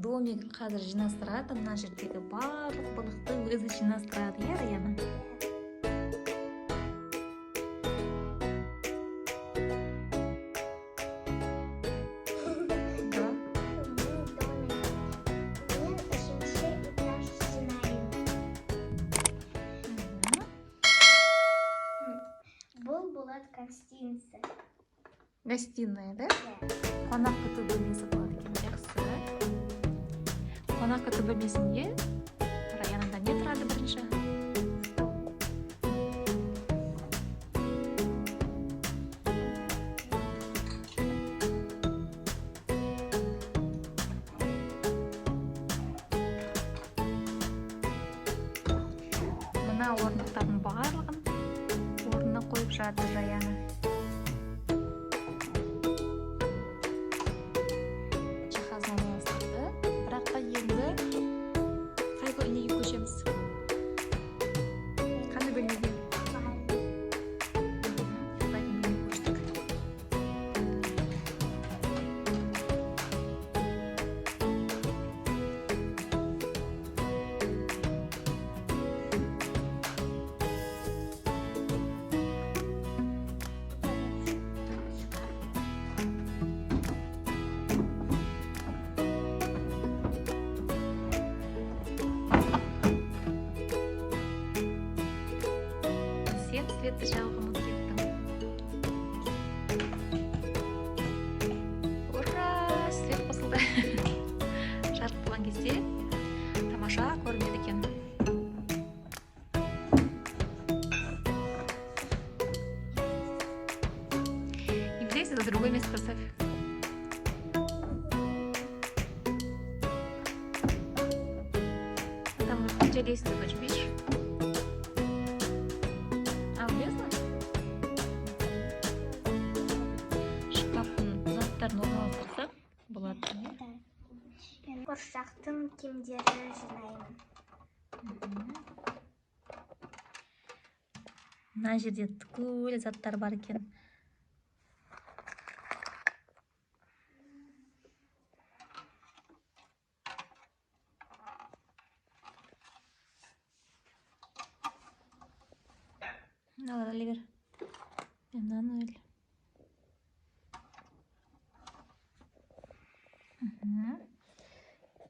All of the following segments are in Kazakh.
домик қазір жинастырады, мына жердегі барлық балықты өзі жинастырады, иә, Раяна? Бұл болады гостиница. Гостиная, да? Қонақ күту бөлмесі болады екен, жақсы. Қонақ күту бөлмесінде Раянада не тұрады бірінші? Мына орындықтардың барлығын орнына қойып жатыр Раяна. Светті жағып кеттім. Ура! Свет қосылды. Жарық болған кезде тамаша көрінеді екен. И здесь это другое место поставь. Там у тебя лестница, дочь, видишь? Орналастырсақ болады. Қуыршақтың киімдерін жинаймын. Мына жерде түгел заттар бар екен. Мыналар Оливер. Мынаны өл.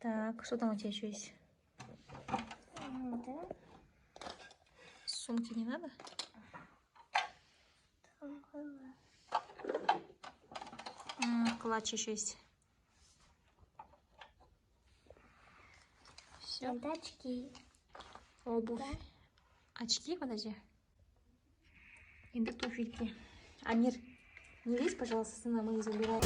Так, что там у тебя еще есть? Да. Сумки не надо? Клатч еще есть. Все. Это очки. Обувь. Да. Очки, подожди. И туфельки. Амир, не лезь, пожалуйста, сына, мы их забираем.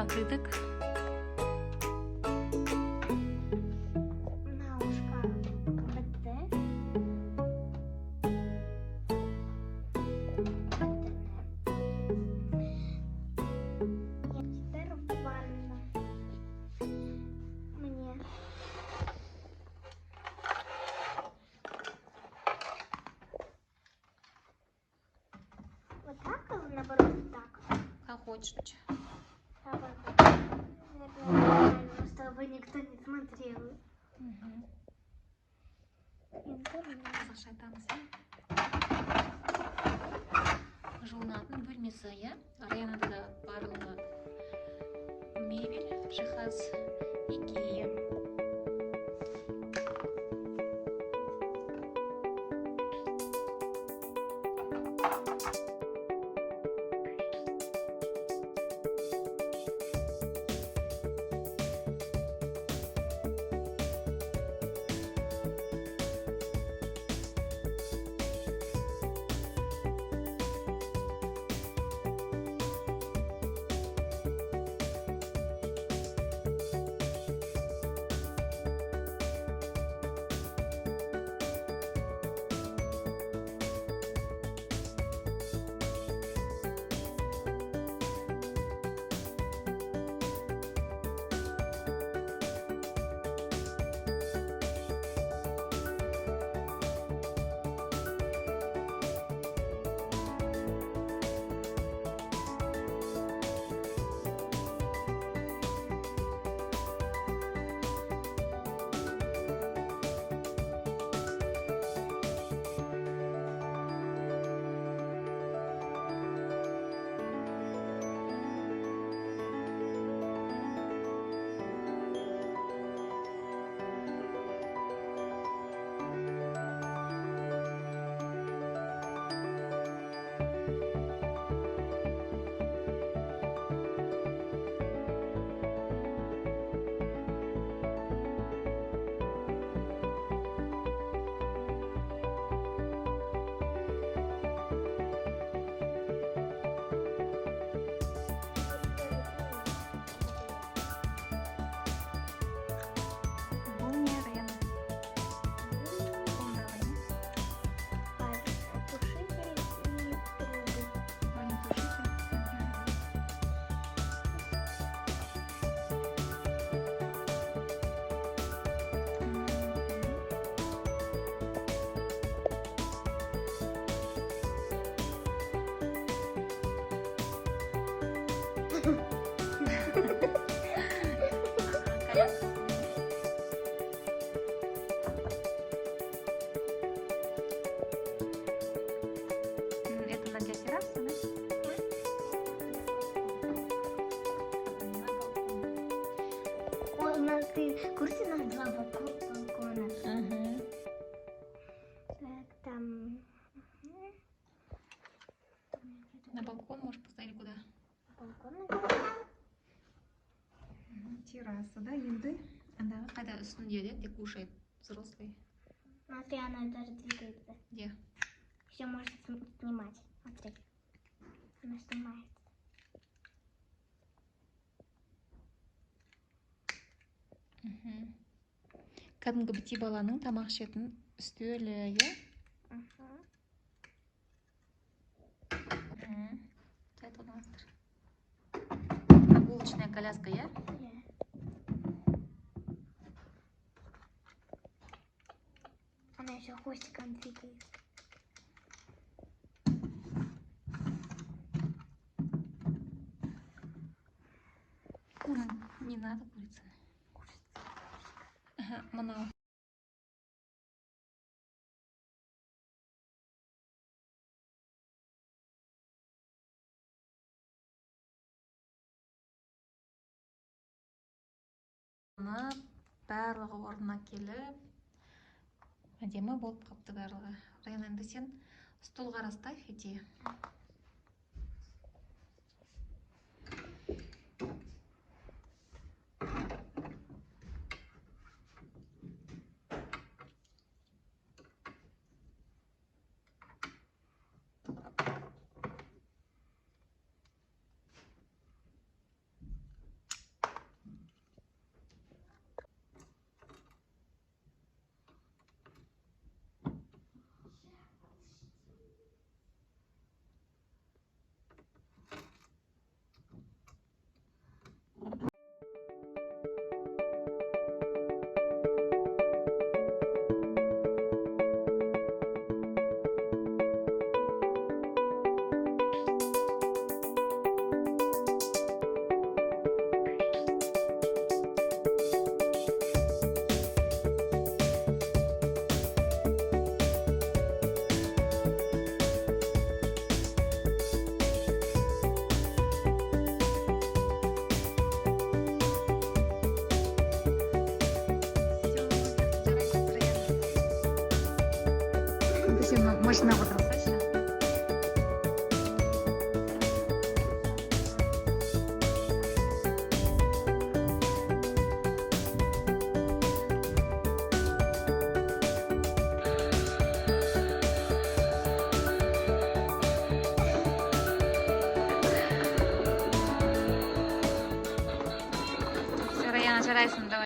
Открыток. Наушка бітті. Тепер ванна. Мені. Вот так или наоборот так? Как хочешь. Чтобы никто не смотрел. Жуынатын бөлмесі, иә? Раянада да барлығы мебель, жиһаз, Икея. Коляска. Это на для террасы, да? Ой, у нас в курсе у нас два балкона. Ага. Так, там... На балкон можешь поставить куда? Балкон. Терраса, да, енді? Анда қайда үстінде де, где кушает взрослый. Смотри, она даже двигается. Где? Все может снимать. Смотри. Она снимает. Кәдімгі бітей баланың тамақ ішетін үстелі, иә? Сайт орналастыр. Прогулочная коляска, иә? Она еще хвостиком двигается. Не надо курицы. Ага, мынау. Барлығы орнына келіп, әдемі болып қапты барлығы. Райан, енді сен столға расставь ети. Машина вот